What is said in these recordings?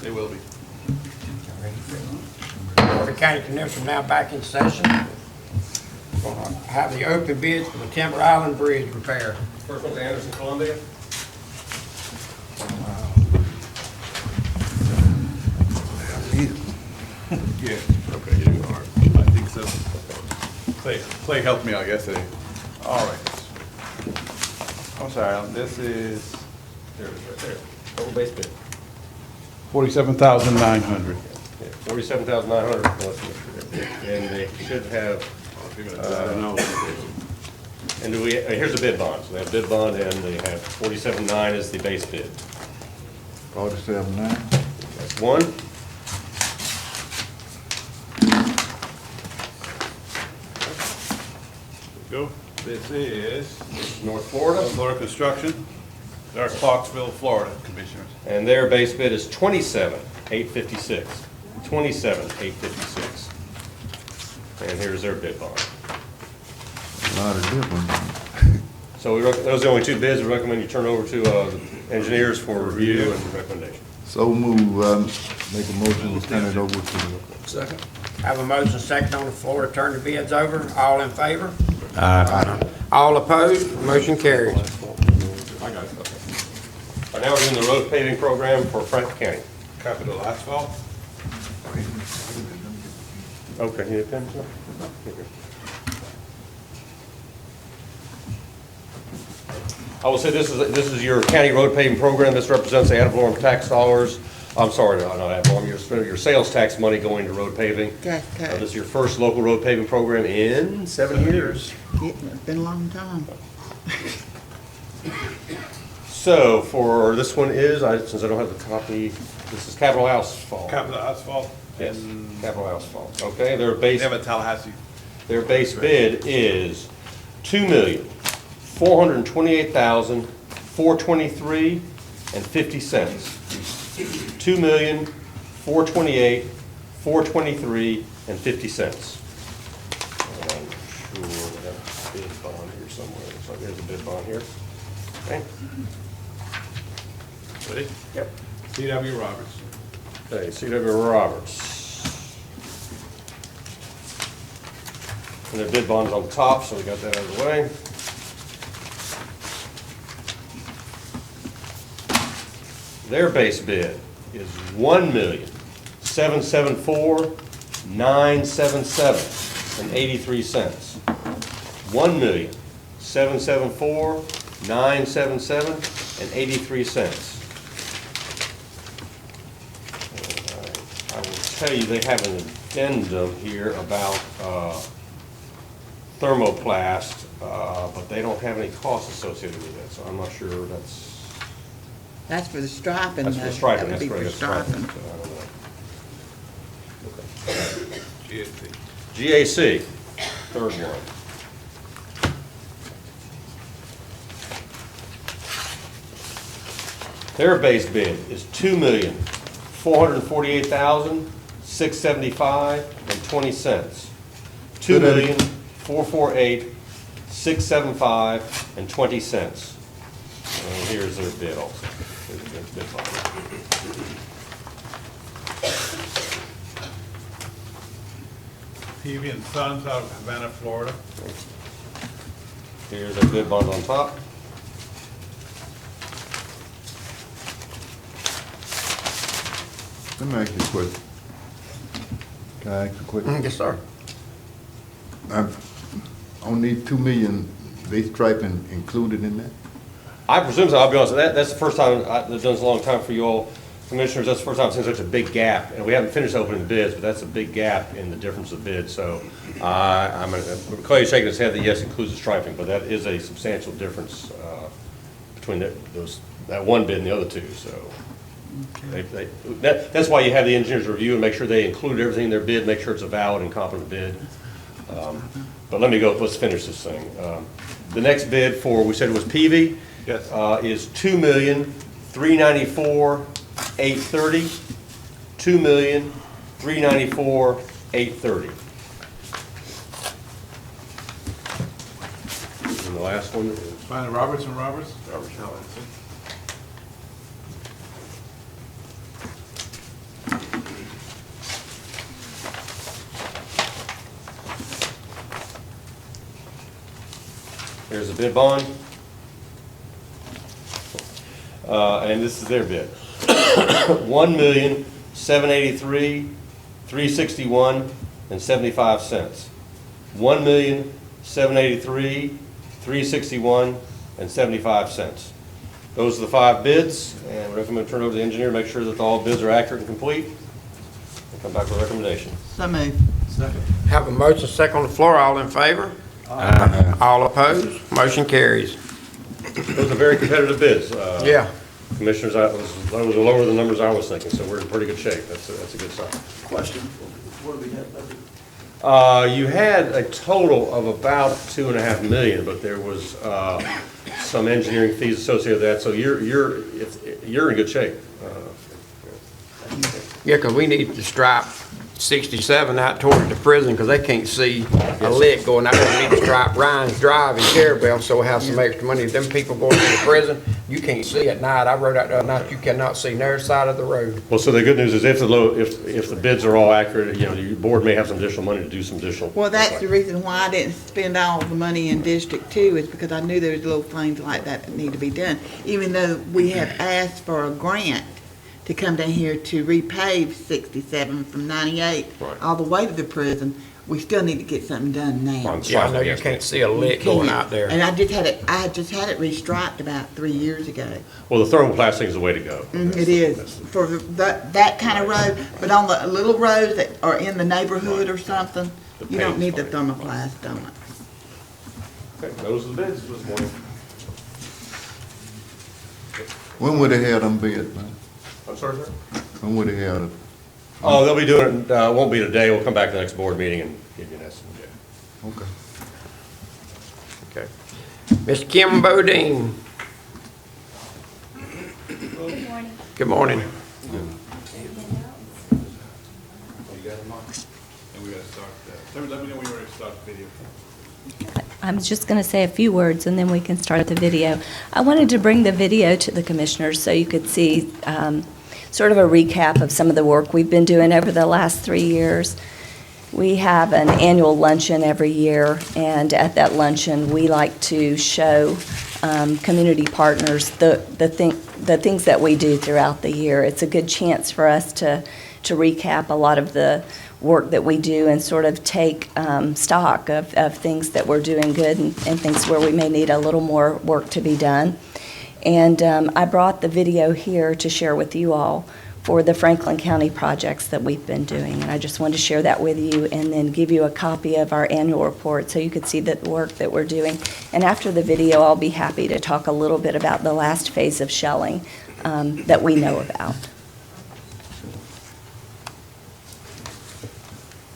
They will be. The County Commission now back in session. We're gonna have the open bids for the Timber Island Bridge repair. First one's Anderson, Columbia. Yeah. Okay, you do, all right. I think so. Clay helped me out yesterday. All right. I'm sorry, this is There it is, right there. Total base bid. 47,900. Yeah, 47,900. And they should have, I don't know. and do we, here's the bid bond. So they have bid bond and they have 47,900 as the base bid. 47.9. That's one. Go. This is North Florida. Florida Construction. They're Clarksville, Florida Commissioners. And their base bid is 27,856. 27,856. And here's their bid bond. A lot of different. So those are the only two bids. We recommend you turn over to the engineers for review and recommendation. So move, make a motion to turn it over to the. Second. Have a motion second on the floor to turn the bids over. All in favor? Aye. All opposed? Motion carries. I got it. Okay. All right, now we're doing the road paving program for Franklin County. Capital Asphalt. Okay, you need a pen? Sir? I will say this is your county road paving program. This represents the ad valorem tax dollars. I'm sorry, not ad valorem, your sales tax money going to road paving. Okay, This is your first local road paving program in 7 years. Yeah, it's been a long time. So for this one is, since I don't have the copy, this is Capital Asphalt. Capital Asphalt. Yes, Capital Asphalt. Okay, their base. They have a Tallahassee. Their base bid is $2,428,423.50. $2,428,423.50. I'm sure we have a bid bond here somewhere. Looks like there's a bid bond here. Okay. Ready? Yep. C.W. Roberts. Okay, C.W. Roberts. And their bid bond's on the top, so we got that out of the way. Their base bid is $1,774,977.83. $1,774,977.83. I will tell you, they have an addendum here about thermoplast, but they don't have any costs associated with it, so I'm not sure That's for the striping. that's for though. striping, That that's would be correct, for that's striping. striping. So I don't know. GST. GAC, third one. Their base bid is $2,448,675.20. $2,448,675.20. And here's their bid also. Here's their bid bond. Peavy and Sons out of Havana, Florida. Here's their bid bond on top. Let me ask you a question. Can I ask you a question? Yes, sir. On these 2 million, they striping included in that? I presume so, I'll be honest, that's the first time, I've done this a long time for you all commissioners, that's the first time I've seen such a big gap, and we haven't finished opening the bids, but that's a big gap in the difference of bids, so Clay's shaking his head that yes, includes the striping, but that is a substantial difference between that one bid and the other two, so. That's why you have the engineers review and make sure they include everything in their bid, make sure it's a valid and competent bid. But let's finish this thing. The next bid we said it was Peavy. Yes. Is $2,394,830. $2,394,830. And the last one is Find Roberts and Roberts. Roberts. Here's the bid bond. And this is their bid. 1,783,361 and 75 cents. 1,783,361 and 75 cents. Those are the 5 bids, and we're going to turn it over to the engineer to make sure that all bids are accurate and complete. And come back with a recommendation. So moved. Have a motion second on the floor, all in favor? All opposed? Motion carries. Those are very competitive bids. Yeah. Commissioners, those were lower than the numbers I was thinking, so we're in pretty good shape. That's a good sign. Question, what do we have budgeted? You had a total of about 2.5 million, but there was some engineering fees associated with that, so you're in good shape. Yeah, because we need to stripe 67 out toward the prison, because they can't see a lick going out there. We need to stripe Ryan's Drive and Carabel, so we'll have some extra money. If them people going to the prison, you can't see at night. I rode out there at night, you cannot see near side of the road. Well, so the good news is if the bids are all accurate, you know, your board may have some additional money to do some additional. Well, that's the reason why I didn't spend all the money in District 2, is because I knew there was little things like that need to be done. Even though we have asked for a grant to come down here to repave 67 from 98 Right. all the way to the prison, we still need to get something done now. Yeah, I know you can't see a lick going out there. And I had just had it restriped about 3 years ago. Well, the thermoplastic is the way to go. It is, for that kind of road, but on the little roads that are in the neighborhood or something, The you don't need paint's the fine. thermoplast on it. Okay, those are the bids this morning. When would they have them bid, man? I'm sorry, sir? When would they have it? Oh, they'll be doing it, won't be today. We'll come back to the next board meeting and give you an estimate. Okay. Okay. Mr. Kim Bodine. Good morning. Good morning. You got them on? And we gotta start that. Let me know when you're ready to start the video. I'm just going to say a few words, and then we can start the video. I wanted to bring the video to the commissioners so you could see sort of a recap of some of the work we've been doing over the last 3 years. We have an annual luncheon every year, and at that luncheon, we like to show community partners the things that we do throughout the year. It's a good chance for us to recap a lot of the work that we do and sort of take stock of things that we're doing good and things where we may need a little more work to be done. And I brought the video here to share with you all for the Franklin County projects that we've been doing. And I just wanted to share that with you and then give you a copy of our annual report so you could see the work that we're doing. And after the video, I'll be happy to talk a little bit about the last phase of shelling that we know about.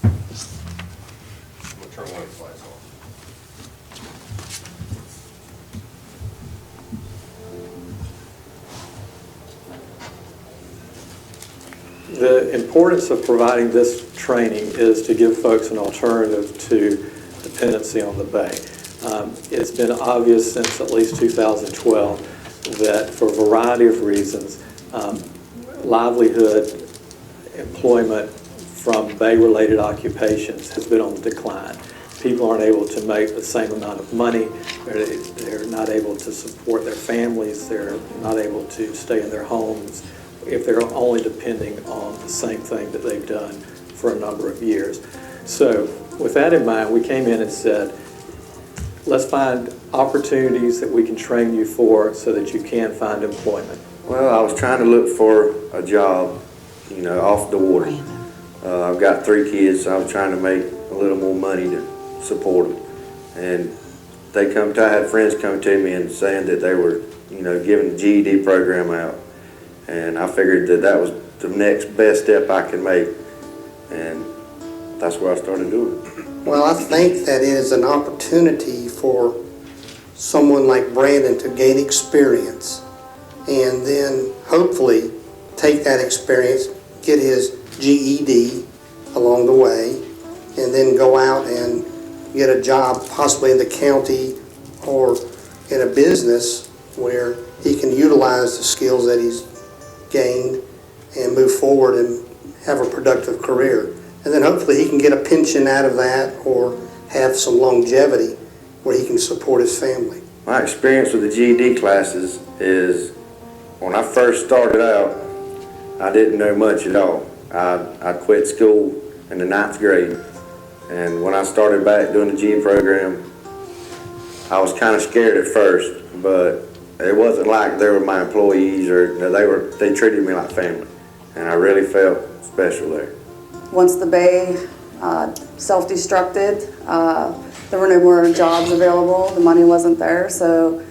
I'm gonna turn one of the lights off. The importance of providing this training is to give folks an alternative to dependency on the Bay. It's been obvious since at least 2012 that for a variety of reasons, livelihood, employment from Bay-related occupations has been on the decline. People aren't able to make the same amount of money. They're not able to support their families. They're not able to stay in their homes if they're only depending on the same thing that they've done for a number of years. So with that in mind, we came in and said, let's find opportunities that we can train you for so that you can find employment. Well, I was trying to look for a job, you know, off the water. I've got 3 kids, so I was trying to make a little more money to support them. And I had friends come to me and saying that they were, you know, giving the GED program out. And I figured that that was the next best step I could make. And that's what I started doing. Well, I think that it is an opportunity for someone like Brandon to gain experience and then hopefully take that experience, get his GED along the way, and then go out and get a job possibly in the county or in a business where he can utilize the skills that he's gained and move forward and have a productive career. And then hopefully he can get a pension out of that or have some longevity where he can support his family. My experience with the GED classes is when I first started out, I didn't know much at all. I quit school in the 9th grade, and when I started back doing the GED program, I was kind of scared at first, but it wasn't like they were my employees or they treated me like family, and I really felt special there. Once the Bay self-destructed, there were no more jobs available. The money wasn't there, so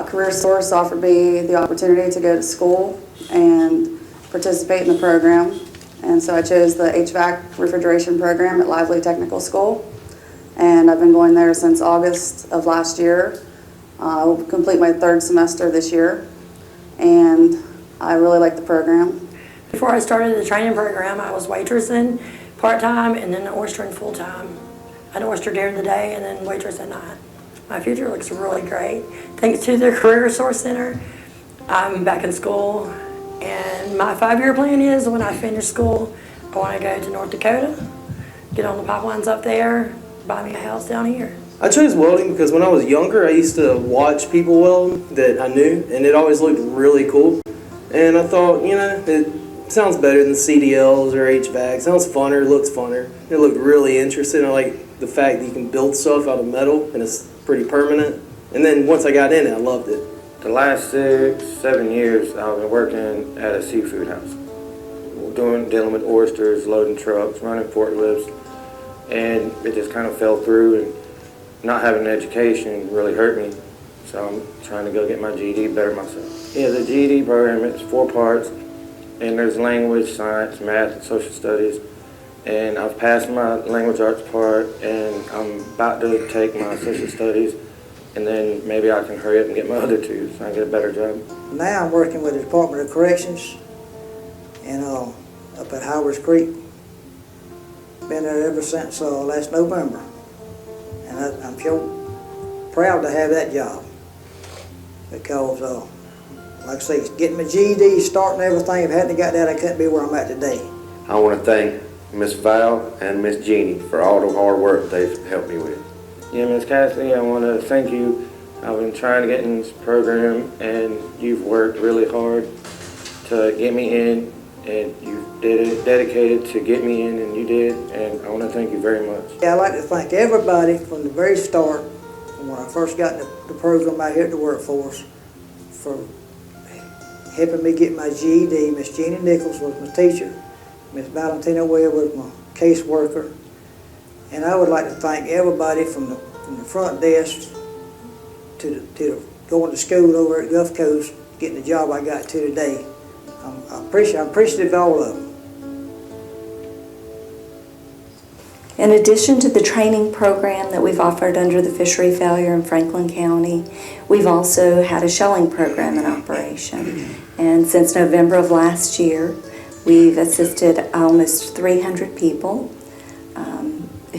Career Source offered me the opportunity to go to school and participate in the program. And so I chose the HVAC refrigeration program at Lively Technical School. And I've been going there since August of last year. I will complete my 3rd semester this year, and I really like the program. Before I started the training program, I was waitressing part-time and then oystering full-time. I'd oyster during the day and then waitress at night. My future looks really great. Thanks to the Career Source Center, I'm back in school, and my 5-year plan is when I finish school, I want to go to North Dakota, get on the pipelines up there, buy me a house down here. I chose welding because when I was younger, I used to watch people weld that I knew, and it always looked really cool. And I thought, you know, it sounds better than CDLs or HVAC. It sounds funner, looks funner. It looked really interesting. I like the fact that you can build stuff out of metal, and it's pretty permanent. And then once I got in it, I loved it. The last 6-7 years, I've been working at a seafood house, dealing with oysters, loading trucks, running forklifts, and it just kind of fell through, and not having an education really hurt me. So I'm trying to go get my GED, better myself. Yeah, the GED program, it's 4 parts, and there's language, science, math, and social studies. And I've passed my language arts part, and I'm about to take my social studies, and then maybe I can hurry up and get my other 2 so I can get a better job. Now I'm working with the Department of Corrections and up at Howards Creek. Been there ever since last November. And I'm so proud to have that job because, like I say, getting my GED, starting everything, if I hadn't got that, I couldn't be where I'm at today. I want to thank Miss Val and Miss Jeannie for all the hard work they've helped me with. Yeah, Miss Cassidy, I want to thank you. I've been trying to get in this program, and you've worked really hard to get me in, and you dedicated to get me in, and you did, and I want to thank you very much. Yeah, I'd like to thank everybody from the very start, from when I first got in the program out here at the workforce, for helping me get my GED. Miss Jeannie Nichols was my teacher. Miss Valentina Webb was my caseworker. And I would like to thank everybody from the front desk to going to school over at Gulf Coast, getting the job I got to today. I'm appreciative of all of them. In addition to the training program that we've offered under the fishery failure in Franklin County, we've also had a shelling program in operation. And since November of last year, we've assisted almost 300 people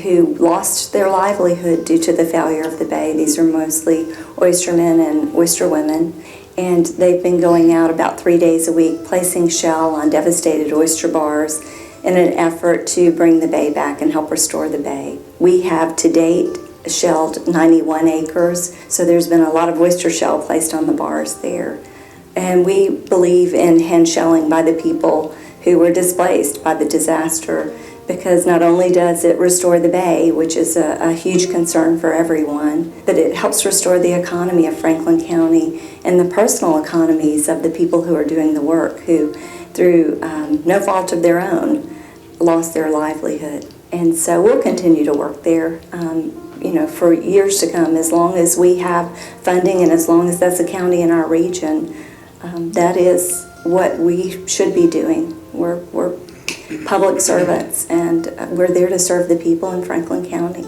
who lost their livelihood due to the failure of the bay. These are mostly oystermen and oysterwomen. And they've been going out about 3 days a week, placing shell on devastated oyster bars in an effort to bring the bay back and help restore the bay. We have to date shelled 91 acres, so there's been a lot of oyster shell placed on the bars there. And we believe in hand shelling by the people who were displaced by the disaster, because not only does it restore the bay, which is a huge concern for everyone, but it helps restore the economy of Franklin County and the personal economies of the people who are doing the work, who, through no fault of their own, lost their livelihood. And so we'll continue to work there, for years to come, as long as we have funding and as long as that's a county in our region. That is what we should be doing. We're public servants, and we're there to serve the people in Franklin County.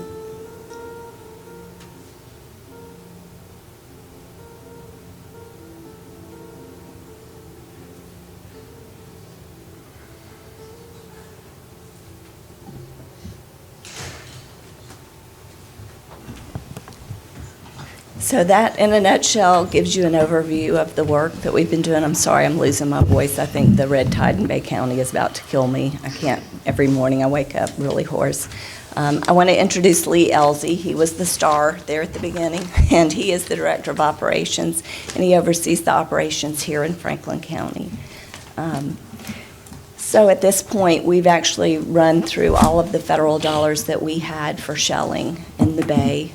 So that, in a nutshell, gives you an overview of the work that we've been doing. I'm sorry, I'm losing my voice. I think the red tide in Bay County is about to kill me. I can't, every morning I wake up really hoarse. I want to introduce Lee Elzey. He was the star there at the beginning, and he is the Director of Operations, and he oversees the operations here in Franklin County. So at this point, we've actually run through all of the federal dollars that we had for shelling in the bay.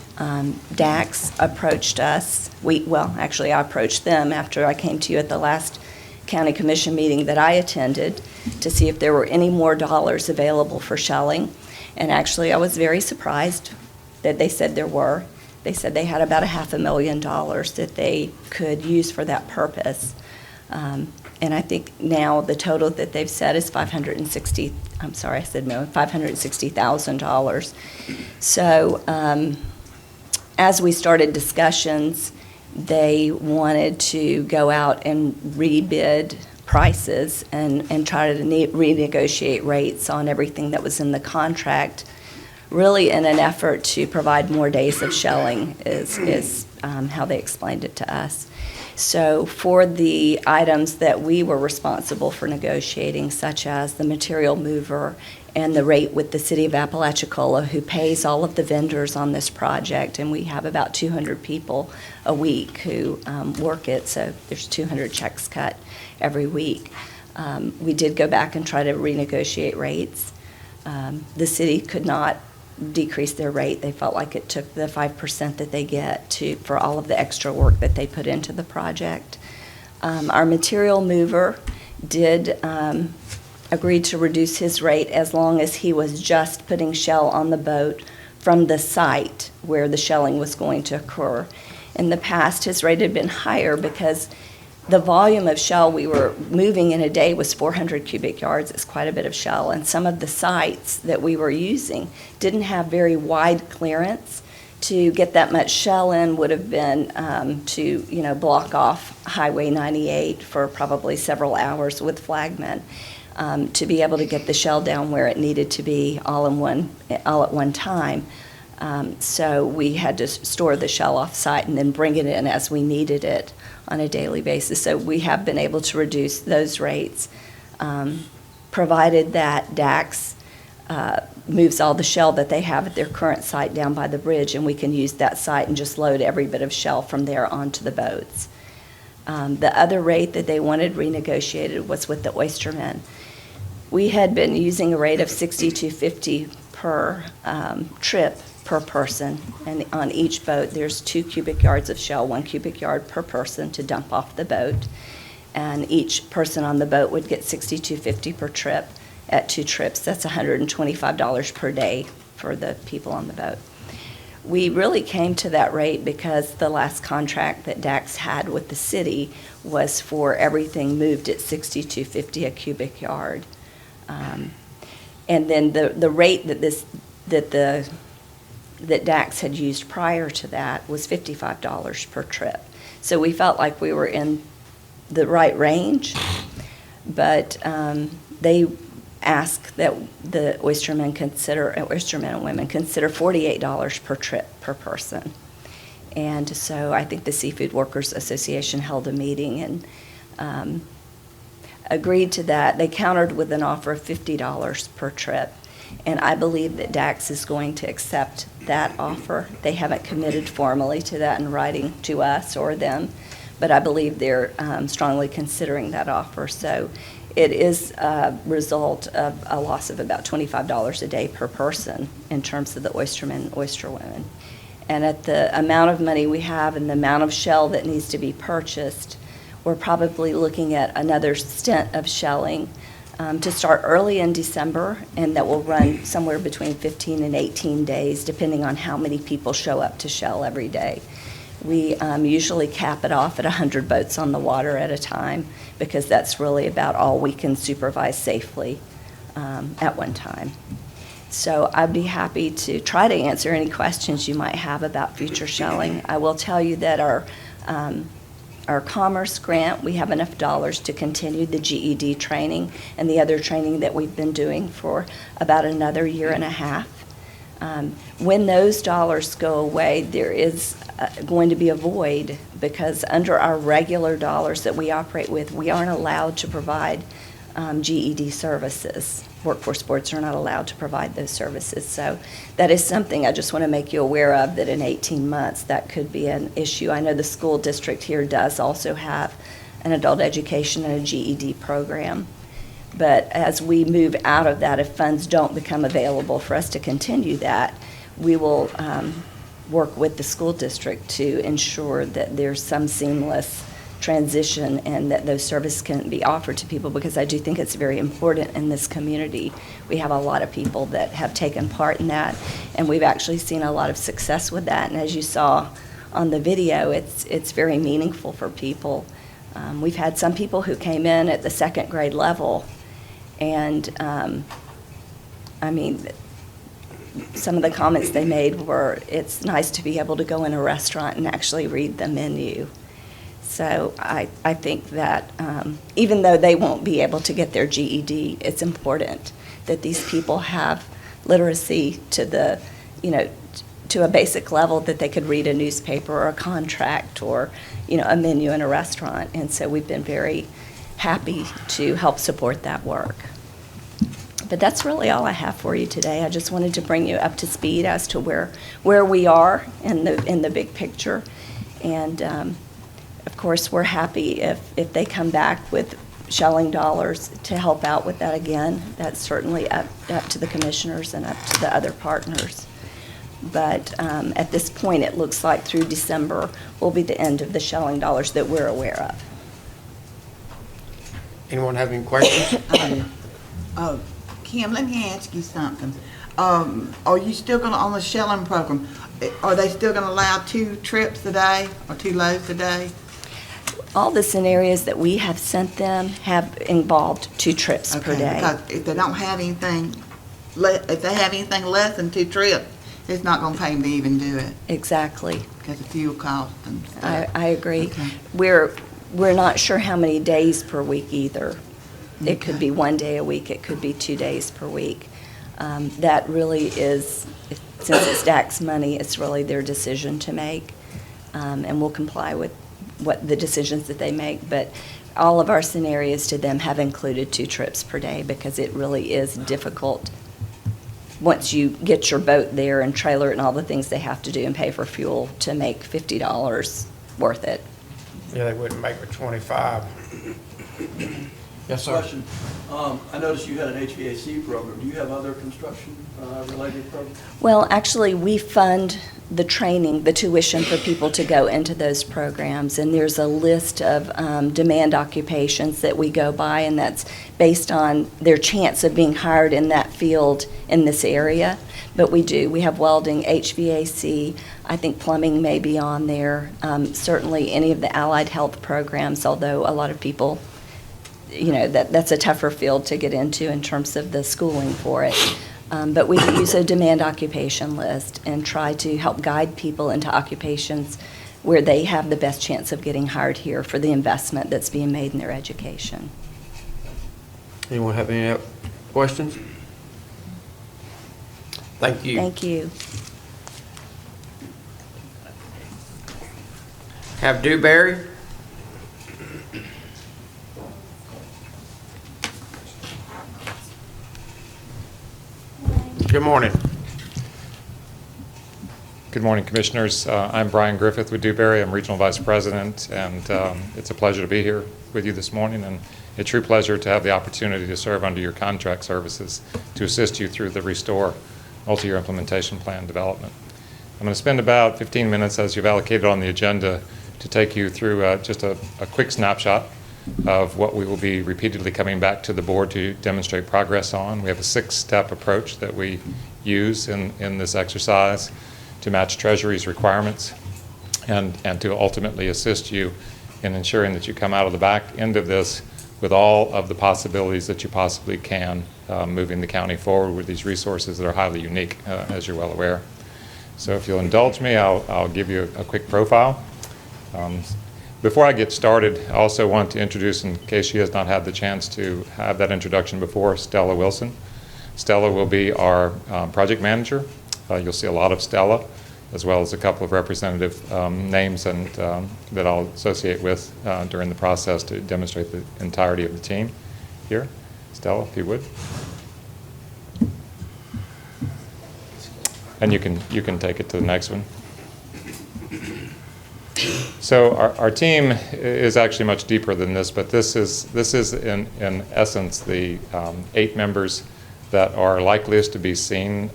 DAX approached us. Actually, I approached them after I came to you at the last county commission meeting that I attended to see if there were any more dollars available for shelling. And actually, I was very surprised that they said there were. They said they had about $500,000 that they could use for that purpose. And I think now the total that they've said is $560,000. So as we started discussions, they wanted to go out and rebid prices and try to renegotiate rates on everything that was in the contract, really in an effort to provide more days of shelling is how they explained it to us. So for the items that we were responsible for negotiating, such as the material mover and the rate with the city of Apalachicola, who pays all of the vendors on this project, and we have about 200 people a week who work it, so there's 200 checks cut every week. We did go back and try to renegotiate rates. The city could not decrease their rate. They felt like it took the 5% that they get for all of the extra work that they put into the project. Our material mover did agree to reduce his rate as long as he was just putting shell on the boat from the site where the shelling was going to occur. In the past, his rate had been higher because the volume of shell we were moving in a day was 400 cubic yards. It's quite a bit of shell. And some of the sites that we were using didn't have very wide clearance. To get that much shell in would have been to block off Highway 98 for probably several hours with flagmen to be able to get the shell down where it needed to be all at one time. So we had to store the shell off-site and then bring it in as we needed it on a daily basis. So we have been able to reduce those rates, provided that DAX moves all the shell that they have at their current site down by the bridge, and we can use that site and just load every bit of shell from there onto the boats. The other rate that they wanted renegotiated was with the oystermen. We had been using a rate of $62.50 per trip per person, and on each boat there's 2 cubic yards of shell, 1 cubic yard per person to dump off the boat, and each person on the boat would get $62.50 per trip. At 2 trips, that's $125 per day for the people on the boat. We really came to that rate because the last contract that DAX had with the city was for everything moved at $62.50 a cubic yard. And then the rate that DAX had used prior to that was $55 per trip. So we felt like we were in the right range, but they ask that the oystermen and women consider $48 per trip per person. And so I think the Seafood Workers Association held a meeting and agreed to that. They countered with an offer of $50 per trip. And I believe that DAX is going to accept that offer. They haven't committed formally to that in writing to us or them, but I believe they're strongly considering that offer. So it is a result of a loss of about $25 a day per person in terms of the oystermen and oysterwomen. And at the amount of money we have and the amount of shell that needs to be purchased, we're probably looking at another stint of shelling to start early in December, and that will run somewhere between 15 and 18 days, depending on how many people show up to shell every day. We usually cap it off at 100 boats on the water at a time, because that's really about all we can supervise safely at one time. So I'd be happy to try to answer any questions you might have about future shelling. I will tell you that our Commerce grant, we have enough dollars to continue the GED training and the other training that we've been doing for about another year and a half. When those dollars go away, there is going to be a void, because under our regular dollars that we operate with, we aren't allowed to provide GED services. Workforce boards are not allowed to provide those services. So that is something I just want to make you aware of, that in 18 months that could be an issue. I know the school district here does also have an adult education and a GED program. But as we move out of that, if funds don't become available for us to continue that, we will work with the school district to ensure that there's some seamless transition and that those services can be offered to people, because I do think it's very important in this community. We have a lot of people that have taken part in that, and we've actually seen a lot of success with that. And as you saw on the video, it's very meaningful for people. We've had some people who came in at the second grade level, and I mean, some of the comments they made were, it's nice to be able to go in a restaurant and actually read the menu. So I think that even though they won't be able to get their GED, it's important that these people have literacy to the, to a basic level that they could read a newspaper or a contract or, a menu in a restaurant. And so we've been very happy to help support that work. But that's really all I have for you today. I just wanted to bring you up to speed as to where we are in the big picture. And of course, we're happy if they come back with shelling dollars to help out with that again. That's certainly up to the commissioners and up to the other partners. But at this point, it looks like through December will be the end of the shelling dollars that we're aware of. Anyone have any questions? Kim, let me ask you something. Are you still gonna, on the shelling program, are they still gonna allow 2 trips a day or 2 loads a day? All the scenarios that we have sent them have involved 2 trips per day. Because if they don't have anything, if they have anything less than 2 trips, it's not gonna pay them to even do it. Exactly. Because of fuel costs and stuff. I agree. Okay. We're not sure how many days per week either. It could be 1 day a week, it could be 2 days per week. That really is, since it's DAC's money, it's really their decision to make. And we'll comply with what the decisions that they make. But all of our scenarios to them have included 2 trips per day, because it really is difficult once you get your boat there and trailer it and all the things they have to do and pay for fuel to make $50 worth it. Yeah, they wouldn't make it 25. Yes, sir. Question. I noticed you had an HVAC program. Do you have other construction related programs? Well, actually, we fund the training, the tuition for people to go into those programs, and there's a list of demand occupations that we go by, and that's based on their chance of being hired in that field in this area. But we have welding, HVAC, I think plumbing may be on there, certainly any of the allied health programs, although a lot of people, that's a tougher field to get into in terms of the schooling for it. But we use a demand occupation list and try to help guide people into occupations where they have the best chance of getting hired here for the investment that's being made in their education. Anyone have any questions? Thank you. Thank you. Have Dewberry? Good morning. Good morning, Commissioners. I'm Brian Griffith with Dewberry. I'm Regional Vice President, and it's a pleasure to be here with you this morning, and a true pleasure to have the opportunity to serve under your contract services to assist you through the Restore multi-year implementation plan development. I'm going to spend about 15 minutes, as you've allocated on the agenda, to take you through just a quick snapshot of what we will be repeatedly coming back to the board to demonstrate progress on. We have a 6-step approach that we use in this exercise to match Treasury's requirements and to ultimately assist you in ensuring that you come out of the back end of this with all of the possibilities that you possibly can, moving the county forward with these resources that are highly unique, as you're well aware. So if you'll indulge me, I'll give you a quick profile. Before I get started, I also want to introduce, in case she has not had the chance to have that introduction before, Stella Wilson. Stella will be our project manager. You'll see a lot of Stella, as well as a couple of representative names and that I'll associate with during the process to demonstrate the entirety of the team here. Stella, if you would. And you can take it to the next one. So our team is actually much deeper than this, but this is in essence the 8 members that are likeliest to be seen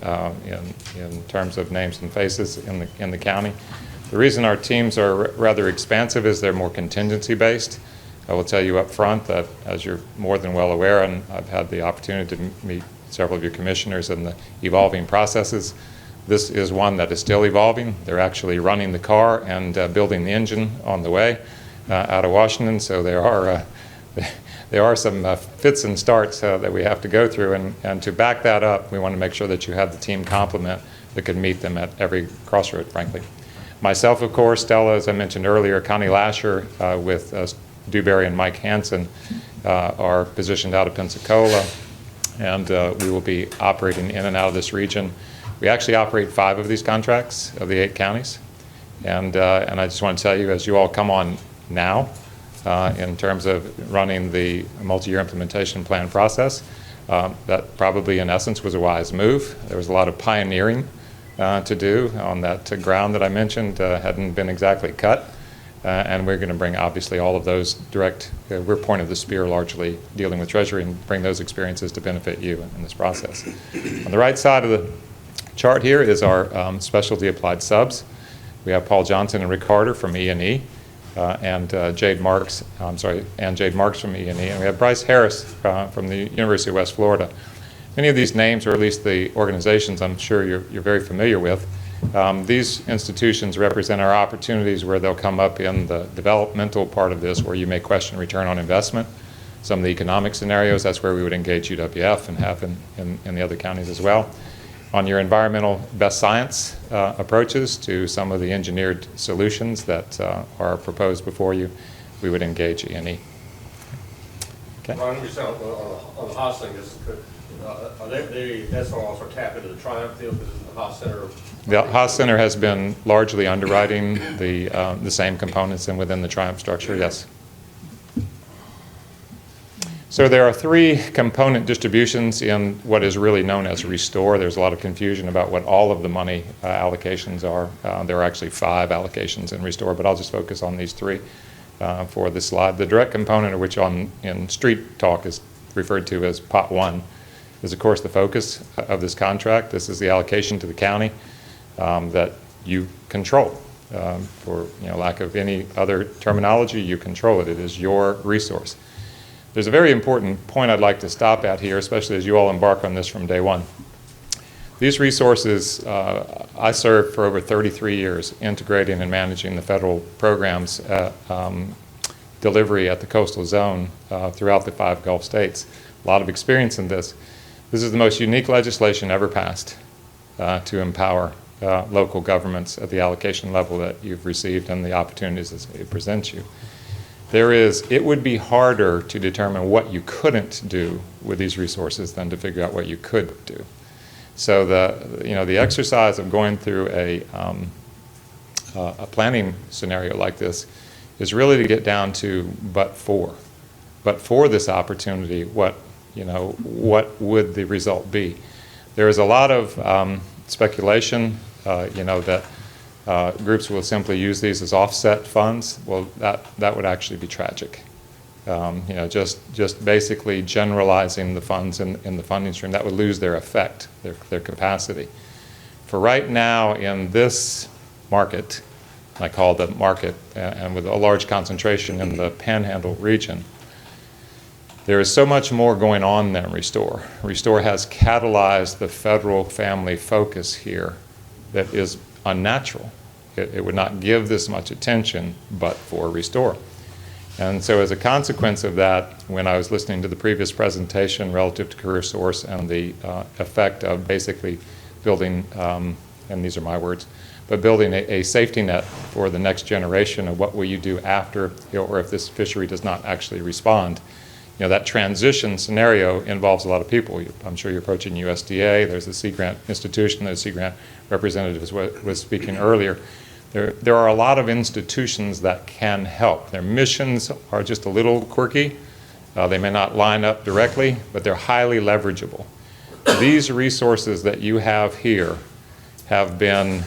in terms of names and faces in the county. The reason our teams are rather expansive is they're more contingency based. I will tell you up front that, as you're more than well aware, and I've had the opportunity to meet several of your commissioners in the evolving processes, this is one that is still evolving. They're actually running the car and building the engine on the way out of Washington, so there are some fits and starts that we have to go through, and to back that up, we want to make sure that you have the team complement that could meet them at every crossroad, frankly. Myself, of course, Stella, as I mentioned earlier, Connie Lasher with Dewberry and Mike Hansen are positioned out of Pensacola, and we will be operating in and out of this region. We actually operate 5 of these contracts of the 8 counties, and I just want to tell you, as you all come on now, in terms of running the multi-year implementation plan process, that probably in essence was a wise move. There was a lot of pioneering to do on that ground that I mentioned, hadn't been exactly cut. And we're going to bring obviously all of those direct, we're point of the spear largely dealing with Treasury, and bring those experiences to benefit you in this process. On the right side of the chart here is our specialty applied subs. We have Paul Johnson and Rick Carter from E&E, and Jade Marks from E&E, and we have Bryce Harris from the University of West Florida. Many of these names, or at least the organizations, I'm sure you're very familiar with. These institutions represent our opportunities where they'll come up in the developmental part of this, where you may question return on investment. Some of the economic scenarios, that's where we would engage UWF and have in the other counties as well. On your environmental best science approaches to some of the engineered solutions that are proposed before you, we would engage E&E. Okay. Ron, on the Haas thing, are that's also tap into the Triumph deal, because the Haas Center? The Haas Center has been largely underwriting the same components and within the Triumph structure, yes. So there are 3 component distributions in what is really known as Restore. There's a lot of confusion about what all of the money allocations are. There are actually 5 allocations in Restore, but I'll just focus on these 3 for this slide. The direct component, which in street talk is referred to as Pot 1, is of course the focus of this contract. This is the allocation to the county that you control. For lack of any other terminology, you control it. It is your resource. There's a very important point I'd like to stop at here, especially as you all embark on this from day one. These resources, I served for over 33 years integrating and managing the federal programs delivery at the coastal zone throughout the 5 Gulf states. A lot of experience in this. This is the most unique legislation ever passed to empower local governments at the allocation level that you've received and the opportunities that it presents you. It would be harder to determine what you couldn't do with these resources than to figure out what you could do. So the exercise of going through a planning scenario like this is really to get down to but for this opportunity, what would the result be? There is a lot of speculation, that groups will simply use these as offset funds. Well, that would actually be tragic. Just basically generalizing the funds in the funding stream, that would lose their effect, their capacity. For right now in this market, I call the market, and with a large concentration in the Panhandle region, there is so much more going on than Restore. Restore has catalyzed the federal family focus here that is unnatural. It would not give this much attention but for Restore. And so as a consequence of that, when I was listening to the previous presentation relative to CareerSource and the effect of basically building, and these are my words, but building a safety net for the next generation of what will you do after, or if this fishery does not actually respond. That transition scenario involves a lot of people. I'm sure you're approaching USDA. There's the Sea Grant institution. The Sea Grant representative was speaking earlier. There are a lot of institutions that can help. Their missions are just a little quirky, They may not line up directly, but they're highly leverageable. These resources that you have here have been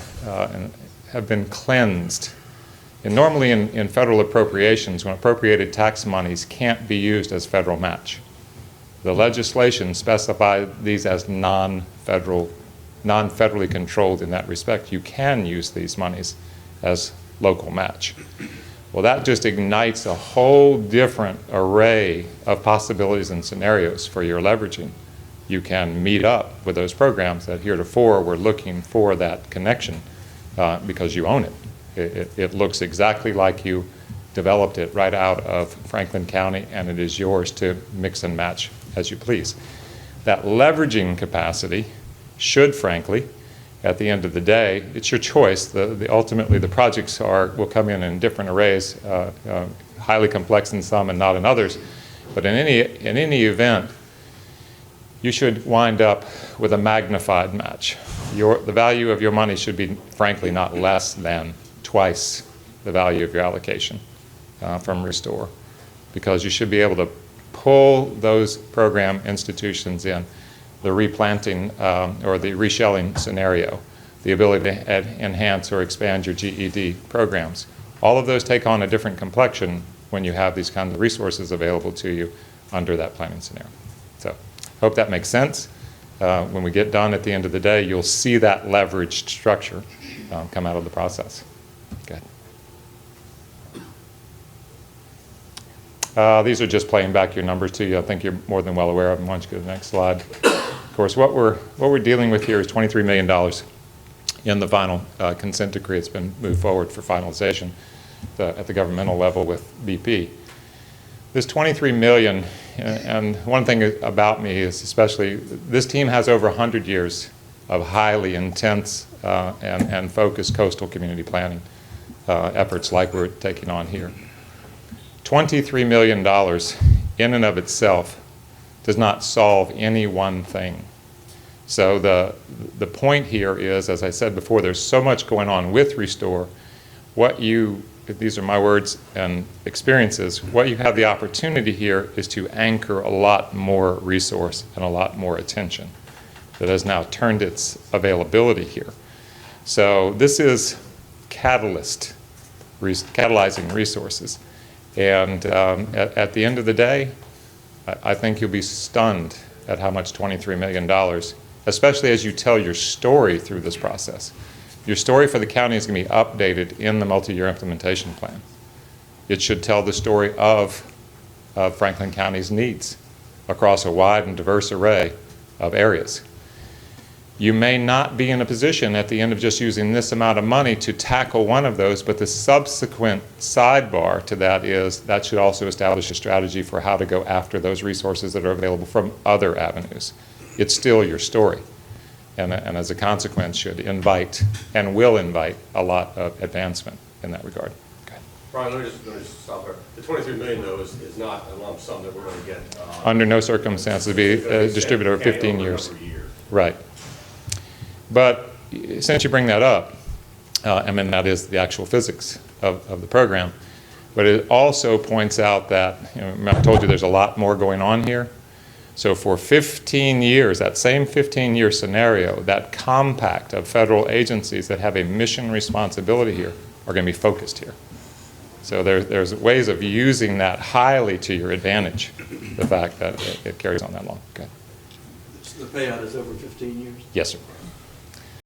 cleansed. And normally in federal appropriations, when appropriated tax monies can't be used as federal match. The legislation specifies these as non-federally controlled in that respect. You can use these monies as local match. Well, that just ignites a whole different array of possibilities and scenarios for your leveraging. You can meet up with those programs that heretofore were looking for that connection because you own it. It looks exactly like you developed it right out of Franklin County, and it is yours to mix and match as you please. That leveraging capacity should, frankly, at the end of the day, it's your choice. Ultimately, the projects will come in different arrays, highly complex in some and not in others. But in any event, you should wind up with a magnified match. The value of your money should be, frankly, not less than twice the value of your allocation from Restore, because you should be able to pull those program institutions in, the replanting or the reshelling scenario, the ability to enhance or expand your GED programs. All of those take on a different complexion when you have these kinds of resources available to you under that planning scenario. So, hope that makes sense. When we get done at the end of the day, you'll see that leveraged structure come out of the process. Good. These are just playing back your numbers to you. I think you're more than well aware of them. Why don't you go to the next slide? Of course, what we're dealing with here is $23 million in the final consent decree. It's been moved forward for finalization at the governmental level with BP. This $23 million, and one thing about me is especially, this team has over 100 years of highly intense and focused coastal community planning efforts like we're taking on here. $23 million in and of itself does not solve any one thing. So the point here is, as I said before, there's so much going on with Restore. These are my words and experiences, what you have the opportunity here is to anchor a lot more resource and a lot more attention that has now turned its availability here. So this is catalyzing resources. And at the end of the day, I think you'll be stunned at how much $23 million, especially as you tell your story through this process. Your story for the county is going to be updated in the multi-year implementation plan. It should tell the story of Franklin County's needs across a wide and diverse array of areas. You may not be in a position at the end of just using this amount of money to tackle one of those, but the subsequent sidebar to that is that should also establish a strategy for how to go after those resources that are available from other avenues. It's still your story. And as a consequence, should invite and will invite a lot of advancement in that regard. Okay. Brian, let me just stop there. The $23 million, though, is not a lump sum that we're going to get. Under no circumstances be distributed over 15 years. Right. But since you bring that up, I mean, that is the actual physics of the program, but it also points out that, I told you there's a lot more going on here. So for 15 years, that same 15-year scenario, that compact of federal agencies that have a mission responsibility here are going to be focused here. So there's ways of using that highly to your advantage, the fact that it carries on that long. Okay. So the payout is over 15 years? Yes, sir.